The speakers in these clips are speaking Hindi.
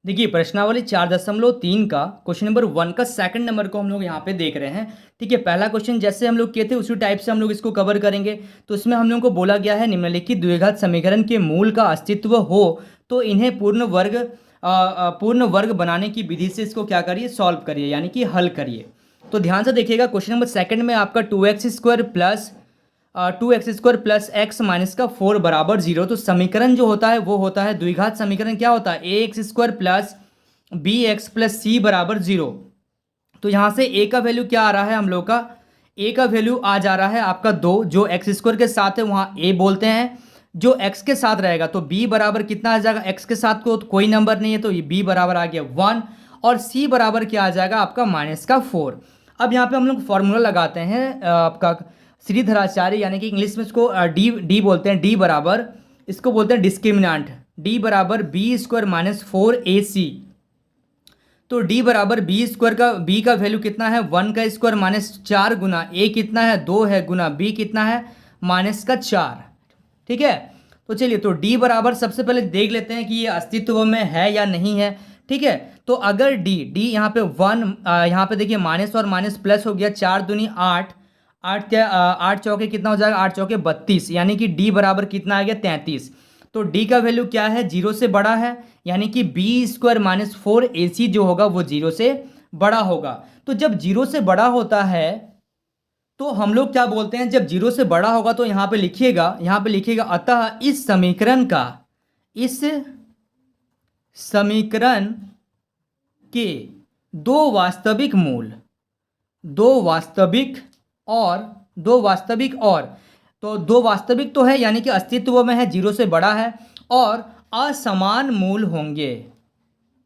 देखिए प्रश्नावली 4.3 का क्वेश्चन नंबर 1 का सेकंड नंबर को हम लोग यहाँ पे देख रहे हैं। ठीक है, पहला क्वेश्चन जैसे हम लोग किए थे उसी टाइप से हम लोग इसको कवर करेंगे। तो इसमें हम लोगों को बोला गया है निम्नलिखित द्विघात समीकरण के मूल का अस्तित्व हो तो इन्हें पूर्ण वर्ग बनाने की विधि से इसको क्या करिए, सॉल्व करिए, यानी कि हल करिए। तो ध्यान से देखिएगा, क्वेश्चन नंबर सेकंड में आपका 2x² प्लस x बराबर 0। तो समीकरण जो होता है वो होता है द्विघात समीकरण। क्या होता है, ax² plus bx plus c बराबर 0। तो यहाँ से a का वैल्यू क्या आ रहा है हम लोग का, a का वैल्यू आ जा रहा है आपका 2, जो x² के साथ है वहाँ a बोलते हैं। जो x के साथ रहेगा तो b बराबर कितना आ जाएगा, x के साथ को तो कोई नंबर नहीं है तो ये b बराबर आ गया 1, और c बराबर क्या आ जाएगा आपका -4। अब यहाँ पे हम लोग फॉर्मूला लगाते हैं आपका श्रीधराचार्य, यानी कि इंग्लिश में इसको डी बोलते हैं। डी बराबर, इसको बोलते हैं डिस्क्रिमिनेंट, डी बराबर b² -4ac। तो d बराबर b² का b का वैल्यू कितना है, 1 का स्क्वायर -4 गुना a कितना है 2 है गुना b कितना है -4। ठीक है, तो चलिए तो d बराबर सबसे पहले देख लेते हैं कि ये अस्तित्व में है या नहीं है। ठीक है, तो अगर d यहाँ पे 1, यहाँ पे देखिए माइनस और माइनस प्लस हो गया, 4 दूनी 8, 8 चौके कितना हो जाएगा, 8 चौके 32, यानी कि d बराबर कितना आ गया 33। तो d का वैल्यू क्या है, 0 से बड़ा है, यानी कि b² -4ac जो होगा वो 0 से बड़ा होगा। तो जब 0 से बड़ा होता है तो हम लोग क्या बोलते हैं, जब 0 से बड़ा होगा तो यहाँ पे लिखिएगा अतः इस समीकरण के दो वास्तविक और तो दो वास्तविक तो है, यानी कि अस्तित्व में है, 0 से बड़ा है, और असमान मूल होंगे,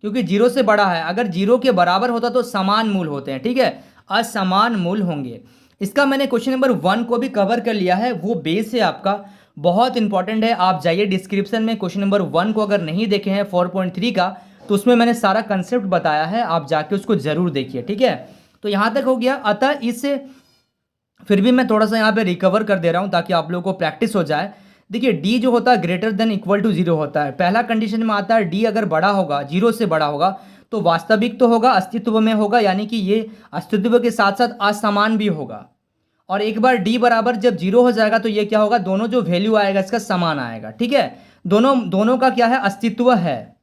क्योंकि 0 से बड़ा है। अगर 0 के बराबर होता तो समान मूल होते हैं। ठीक है, असमान मूल होंगे। इसका मैंने क्वेश्चन नंबर 1 को भी कवर कर लिया है, वो बेस है आपका, बहुत इंपॉर्टेंट है। आप जाइए डिस्क्रिप्शन में, क्वेश्चन नंबर 1 को अगर नहीं देखे हैं 4.3 का, तो उसमें मैंने सारा कंसेप्ट बताया है, आप जाके उसको जरूर देखिए। ठीक है, तो यहाँ तक हो गया। अतः इससे फिर भी मैं थोड़ा सा यहाँ पे रिकवर कर दे रहा हूँ ताकि आप लोगों को प्रैक्टिस हो जाए। देखिए d जो होता है ग्रेटर देन इक्वल टू 0 होता है। पहला कंडीशन में आता है d अगर बड़ा होगा, 0 से बड़ा होगा, तो वास्तविक तो होगा, अस्तित्व में होगा, यानी कि ये अस्तित्व के साथ साथ असमान भी होगा। और एक बार d बराबर जब 0 हो जाएगा तो ये क्या होगा, दोनों जो वैल्यू आएगा इसका समान आएगा। ठीक है, दोनों का क्या है, अस्तित्व है।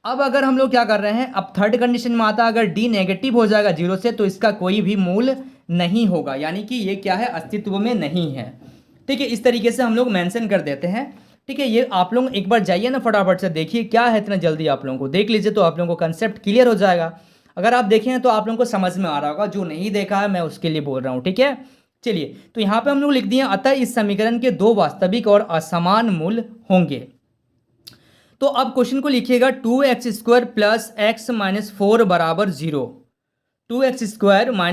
अब अगर हम लोग क्या कर रहे हैं, अब थर्ड कंडीशन में आता है अगर d नेगेटिव हो जाएगा 0 से तो इसका कोई भी मूल नहीं होगा, यानी कि ये क्या है, अस्तित्व में नहीं है। ठीक है, इस तरीके से हम लोग मेंशन कर देते हैं। ठीक है, ये आप लोग एक बार जाइए ना, फटाफट से देखिए क्या है, इतना जल्दी आप लोगों को देख लीजिए तो आप लोगों को कंसेप्ट क्लियर हो जाएगा। अगर आप देखें तो आप लोगों को समझ में आ रहा होगा, जो नहीं देखा है मैं उसके लिए बोल रहा हूँ। ठीक है, चलिए तो यहाँ पे हम लोग लिख दिए अतः इस समीकरण के दो वास्तविक और असमान मूल होंगे। तो अब क्वेश्चन को लिखिएगा 2x² प्लस x -4 बराबर 0। 2x²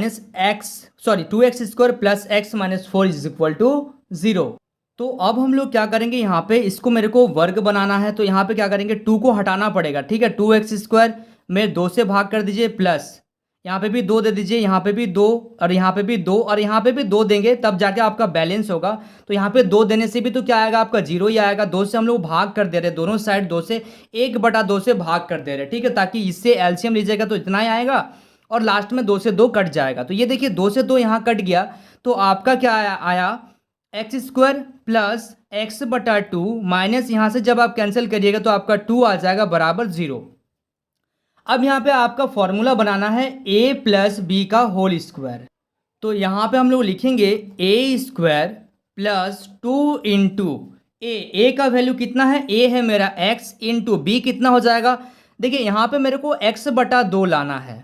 plus x -4 is equal to 0। तो अब हम लोग क्या करेंगे, यहाँ पे इसको मेरे को वर्ग बनाना है, तो यहाँ पे क्या करेंगे, 2 को हटाना पड़ेगा। ठीक है, 2x² में 2 से भाग कर दीजिए, प्लस यहाँ पे भी 2 दे दीजिए, यहाँ पे भी 2, और यहाँ पे भी 2, और यहाँ पे भी 2 देंगे तब जाके आपका बैलेंस होगा। तो यहाँ पे 2 देने से भी तो क्या आएगा, आपका 0 ही आएगा। 2 से हम लोग भाग कर दे रहे हैं, दोनों साइड 2 से 1/2 से भाग कर दे रहे हैं। ठीक है, ताकि इससे एलसीएम लीजिएगा तो इतना ही आएगा, और लास्ट में 2 से 2 कट जाएगा। तो ये देखिए 2 से 2 यहाँ कट गया, तो आपका क्या आया x² प्लस x/2 माइनस, यहाँ से जब आप कैंसिल करिएगा तो आपका 2 आ जाएगा बराबर 0। अब यहाँ पे आपका फॉर्मूला बनाना है a प्लस बी का होल स्क्वायर। तो यहाँ पे हम लोग लिखेंगे a² प्लस 2 इंटू ए का वैल्यू कितना है, a है मेरा x, इंटू बी कितना हो जाएगा, देखिए यहाँ पे मेरे को x/2 लाना है।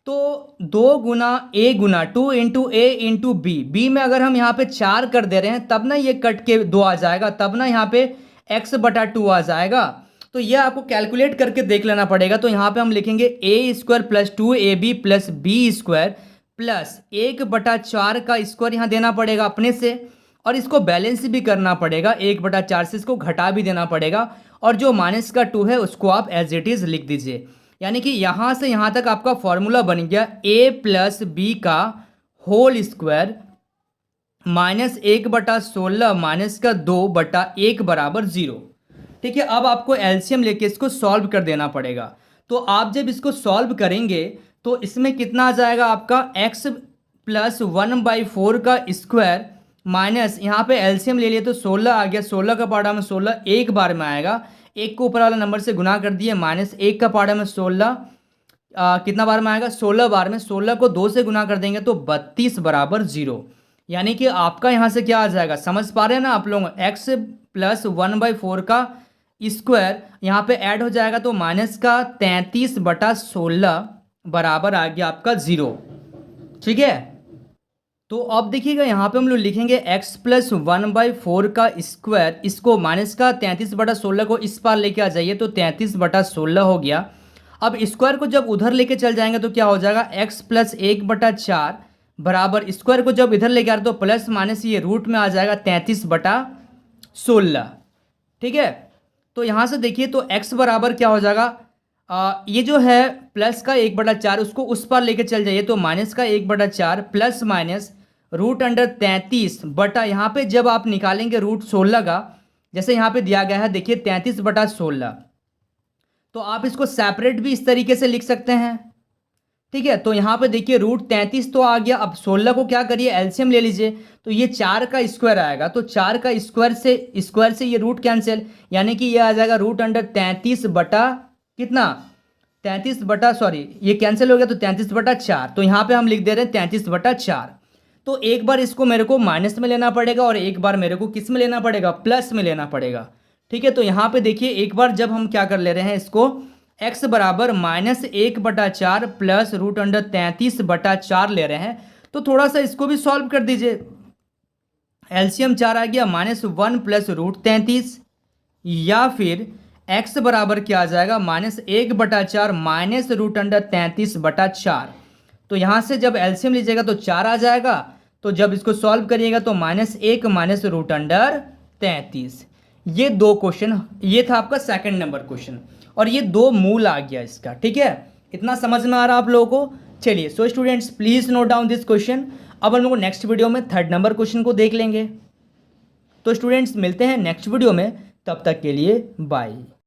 तो 2 गुना a गुना 2 इंटू ए इंटू बी में अगर हम यहाँ पे 4 कर दे रहे हैं तब ना ये कट के 2 आ जाएगा, तब ना यहाँ पे x/2 आ जाएगा। तो ये आपको कैलकुलेट करके देख लेना पड़ेगा। तो यहाँ पे हम लिखेंगे a² plus 2ab plus b² plus 1/4 का स्क्वायर यहाँ देना पड़ेगा अपने से, और इसको बैलेंस भी करना पड़ेगा, 1/4 से इसको घटा भी देना पड़ेगा, और जो -2 है उसको आप एज इट इज़ लिख दीजिए। यानी कि यहाँ से यहाँ तक आपका फॉर्मूला बन गया a प्लस बी का होल स्क्वायर -1/16 -2/1 बराबर 0। ठीक है, अब आपको एलसीएम लेके इसको सॉल्व कर देना पड़ेगा। तो आप जब इसको सॉल्व करेंगे तो इसमें कितना आ जाएगा आपका x प्लस 1/4 का स्क्वायर माइनस यहाँ पे एलसीएम ले लिए तो 16 आ गया, 16 का पार्ट में 16 एक बार में आएगा, एक को ऊपर वाला नंबर से गुना कर दिए, माइनस एक का पार्ट में 16 कितना बार में आएगा 16 बार में, 16 को 2 से गुना कर देंगे तो 32 बराबर 0। यानी कि आपका यहाँ से क्या आ जाएगा, समझ पा रहे हैं ना आप लोग, x प्लस 1/4 का स्क्वायर यहाँ पे ऐड हो जाएगा तो माइनस का 33/16 बराबर आ गया आपका 0। ठीक है, तो अब देखिएगा यहाँ पे हम लोग लिखेंगे x प्लस 1/4 का स्क्वायर, इसको माइनस का 33/16 को इस पार लेके आ जाइए तो 33/16 हो गया। अब स्क्वायर को जब उधर लेके चल जाएंगे तो क्या हो जाएगा, x प्लस 1/4 बराबर स्क्वायर को जब इधर लेके आ रहे तो प्लस माइनस ये रूट में आ जाएगा 33/16। ठीक है, तो यहाँ से देखिए तो x बराबर क्या हो जाएगा, ये जो है प्लस का 1/4 उसको उस पर लेके चल जाइए तो माइनस का 1/4 प्लस माइनस रूट अंडर 33 बटा, यहाँ पे जब आप निकालेंगे रूट 16 का, जैसे यहाँ पे दिया गया है देखिए 33/16, तो आप इसको सेपरेट भी इस तरीके से लिख सकते हैं। ठीक है, तो यहाँ पे देखिए रूट 33 तो आ गया, अब 16 को क्या करिए एलसीएम ले लीजिए तो ये 4 का स्क्वायर आएगा, तो 4 का स्क्वायर से ये रूट कैंसिल, यानी कि ये आ जाएगा रूट अंडर 33 बटा कितना 33 बटा सॉरी ये कैंसिल हो गया तो 33/4, तो यहाँ पे हम लिख दे रहे हैं 33/4। तो एक बार इसको मेरे को माइनस में लेना पड़ेगा और एक बार मेरे को किस में लेना पड़ेगा, प्लस में लेना पड़ेगा। ठीक है, तो यहाँ पे देखिए एक बार जब हम क्या कर ले रहे हैं इसको x बराबर -1/4 प्लस रूट अंडर 33/4 ले रहे हैं तो थोड़ा सा इसको भी सॉल्व कर दीजिए। एलसीएम 4 आ गया -1 प्लस रूट 33, या फिर x बराबर क्या आ जाएगा -1/4 माइनस रूट अंडर 33/4। तो यहाँ से जब एलसीएम लीजिएगा तो 4 आ जाएगा, तो जब इसको सॉल्व करिएगा तो -1 माइनस रूट अंडर 33। ये दो क्वेश्चन, ये था आपका सेकंड नंबर क्वेश्चन और ये दो मूल आ गया इसका। ठीक है, इतना समझ में आ रहा आप लोगों को। चलिए so students please note down this question. अब हम लोग नेक्स्ट वीडियो में थर्ड नंबर क्वेश्चन को देख लेंगे। तो स्टूडेंट्स मिलते हैं नेक्स्ट वीडियो में, तब तक के लिए बाय।